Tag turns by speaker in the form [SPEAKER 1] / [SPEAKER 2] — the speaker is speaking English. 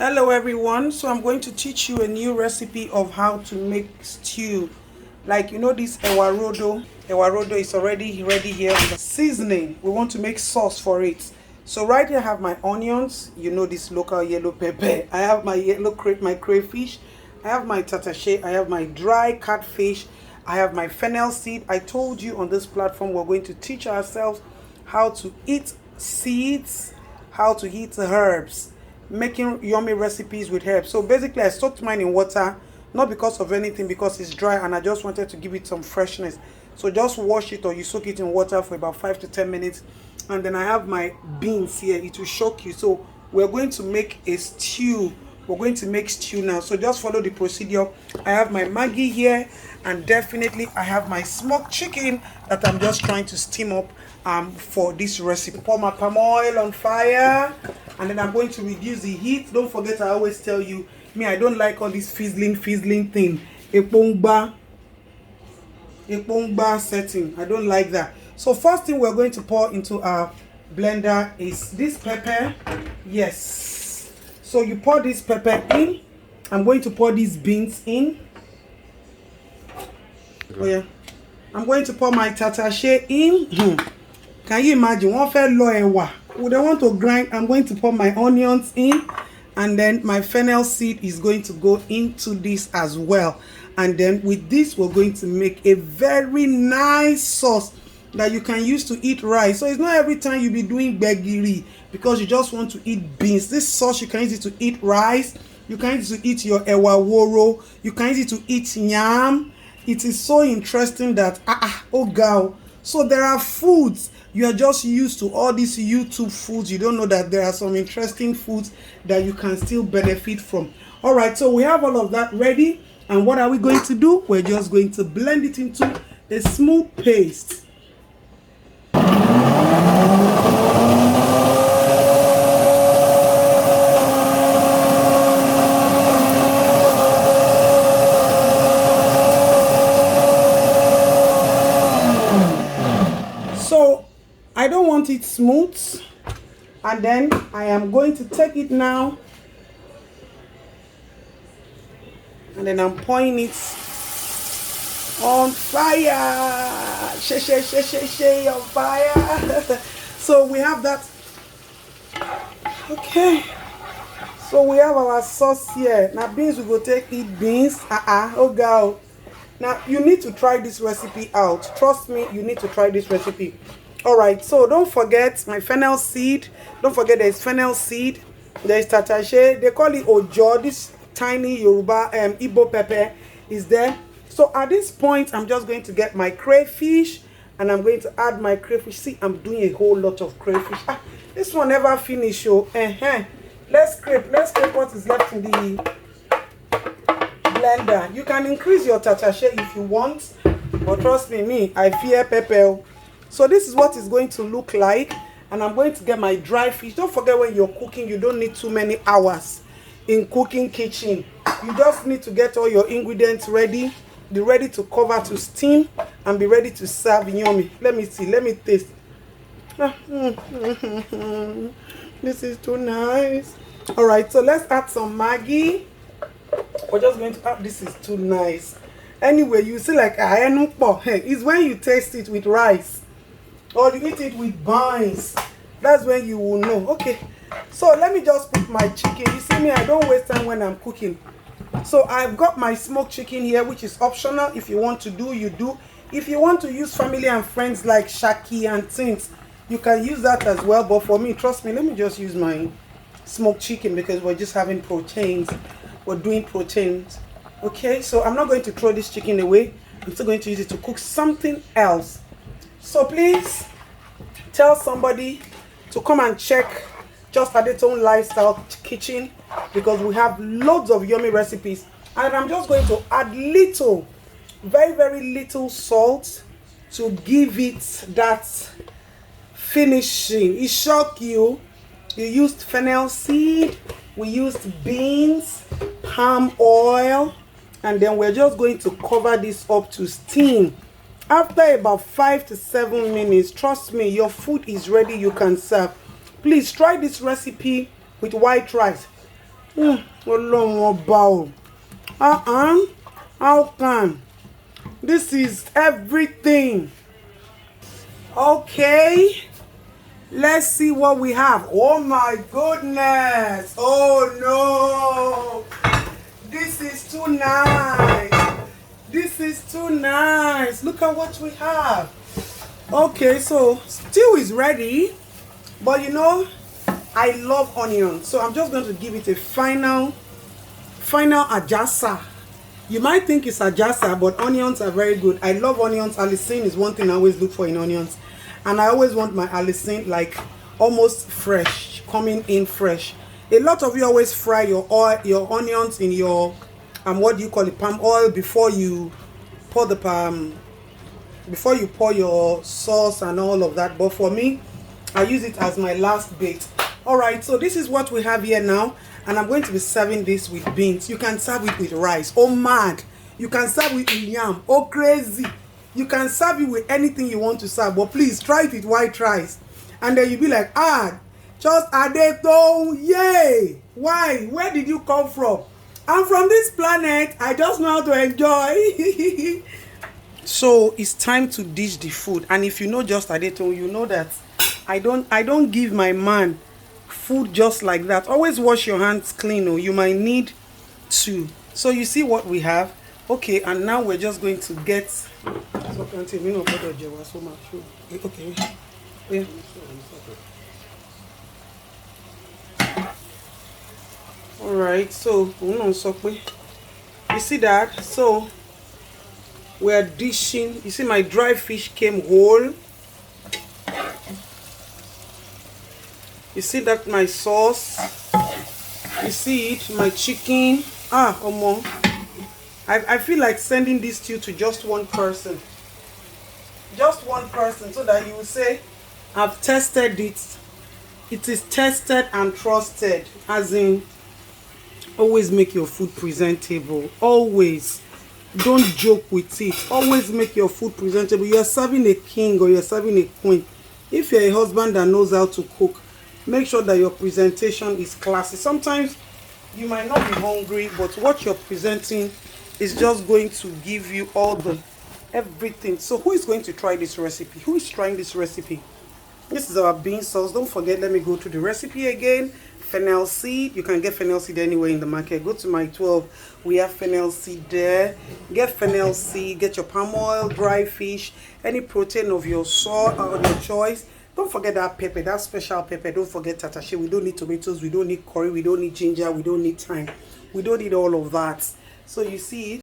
[SPEAKER 1] Hello everyone, so I'm going to teach you a new recipe of how to make stew. Like this Ewarodo is already ready here with the seasoning. We want to make sauce for it. So right here I have my onions, this local yellow pepper. I have my my crayfish, I have my tatashe, I have my dry catfish, I have my fennel seed. I told you on this platform we're going to teach ourselves how to eat seeds, how to eat herbs, making yummy recipes with herbs. So basically I soaked mine in water, not because of anything, because it's dry and I just wanted to give it some freshness. So just wash it or you soak it in water for about 5 to 10 minutes. And then I have my beans here. It will shock you. So we're going to make a stew. We're going to make stew now. So just follow the procedure. I have my Maggi here, and definitely I have my smoked chicken that I'm just trying to steam up for this recipe. Pour my palm oil on fire, and then I'm going to reduce the heat. Don't forget, I always tell you, me, I don't like all this fizzling thing. Epongba setting. I don't like that. So first thing we're going to pour into our blender is this pepper. Yes. So you pour this pepper in. I'm going to pour these beans in. Oh yeah. I'm going to pour my tatashe in. Can you imagine? One fell low. Would I want to grind? I'm going to pour my onions in, and then my fennel seed is going to go into this as well. And then with this, we're going to make a very nice sauce that you can use to eat rice. So it's not every time you be doing begiri because you just want to eat beans. This sauce, you can use it to eat rice. You can use it to eat your ewaworo. You can use it to eat yam. It is so interesting that, oh girl. So there are foods, you are just used to all these YouTube foods. You don't know that there are some interesting foods that you can still benefit from. All right, so we have all of that ready. And what are we going to do? We're just going to blend it into a smooth paste. So I don't want it smooth, and then I am going to take it now, and then I'm pouring it on fire. She on fire. So we have that. Okay, so we have our sauce here. Now beans, we go take eat beans. Oh girl. Now, you need to try this recipe out. Trust me, you need to try this recipe. All right, so don't forget my fennel seed. Don't forget there's fennel seed. There's tatashe. They call it ojo. This tiny Yoruba Igbo pepper is there. So at this point, I'm just going to get my crayfish, and I'm going to add my crayfish. See, I'm doing a whole lot of crayfish. This one never finish. Let's scrape what is left in the blender. You can increase your tatashe if you want, but trust me, I fear pepper. So this is what it's going to look like, and I'm going to get my dry fish. Don't forget, when you're cooking, you don't need too many hours in cooking kitchen. You just need to get all your ingredients ready, be ready to cover, to steam, and be ready to serve. Yummy. Let me see, let me taste. This is too nice. All right, so let's add some Maggi. We're just going to add, this is too nice. Anyway, you see, like it's when you taste it with rice or you eat it with buns. That's when you will know. Okay, so let me just put my chicken. You see me, I don't waste time when I'm cooking. So I've got my smoked chicken here, which is optional. If you want to do, you do. If you want to use family and friends like shaki and things, you can use that as well. But for me, trust me, let me just use my smoked chicken because we're just having proteins. We're doing proteins. Okay, so I'm not going to throw this chicken away. I'm still going to use it to cook something else. So please tell somebody to come and check Just Adetown Lifestyle Kitchen, because we have loads of yummy recipes. And I'm just going to add little, very, very little salt to give it that finishing. It shock you. You used fennel seed, we used beans, palm oil, and then we're just going to cover this up to steam. After about 5 to 7 minutes, trust me, your food is ready, you can serve. Please try this recipe with white rice. Ọlọ́run ọba o. How can? This is everything. Okay. Let's see what we have. Oh my goodness. Oh no. This is too nice. This is too nice. Look at what we have. Okay, so stew is ready. But you know, I love onion. So I'm just going to give it a final ajasa. You might think it's ajasa, but onions are very good. I love onions. Allicin is one thing I always look for in onions. And I always want my allicin like almost fresh, coming in fresh. A lot of you always fry your onions in your what do you call it, palm oil before you pour the before you pour your sauce and all of that. But for me, I use it as my last bait. All right, so this is what we have here now, and I'm going to be serving this with beans. You can serve it with rice. Oh mad! You can serve it with yam. Oh crazy! You can serve it with anything you want to serve, but please try it with white rice, and then you'll be like, just adeton, yay! Why? Where did you come from? I'm from this planet. I just know how to enjoy. So it's time to dish the food, and if you know just adeton, you know that I don't give my man food just like that. Always wash your hands clean, or you might need to. So you see what we have. Okay, and now we're just going to get okay. Yeah. All right, so you see that? So we're dishing. You see my dry fish came whole. You see that my sauce. You see it, my chicken. I feel like sending this stew to just one person. Just one person, so that you will say, I've tested it. It is tested and trusted. As in, always make your food presentable. Always. Don't joke with it. Always make your food presentable. You are serving a king or you are serving a queen. If you're a husband that knows how to cook, make sure that your presentation is classy. Sometimes you might not be hungry, but what you're presenting is just going to give you all the everything. So who is going to try this recipe? Who is trying this recipe? This is our bean sauce. Don't forget, let me go to the recipe again. Fennel seed. You can get fennel seed anywhere in the market. Go to my 12. We have fennel seed there. Get fennel seed. Get your palm oil, dry fish, any protein of your salt or your choice. Don't forget that pepper, that special pepper. Don't forget tatashe. We don't need tomatoes. We don't need curry. We don't need ginger. We don't need thyme. We don't need all of that. So you see it.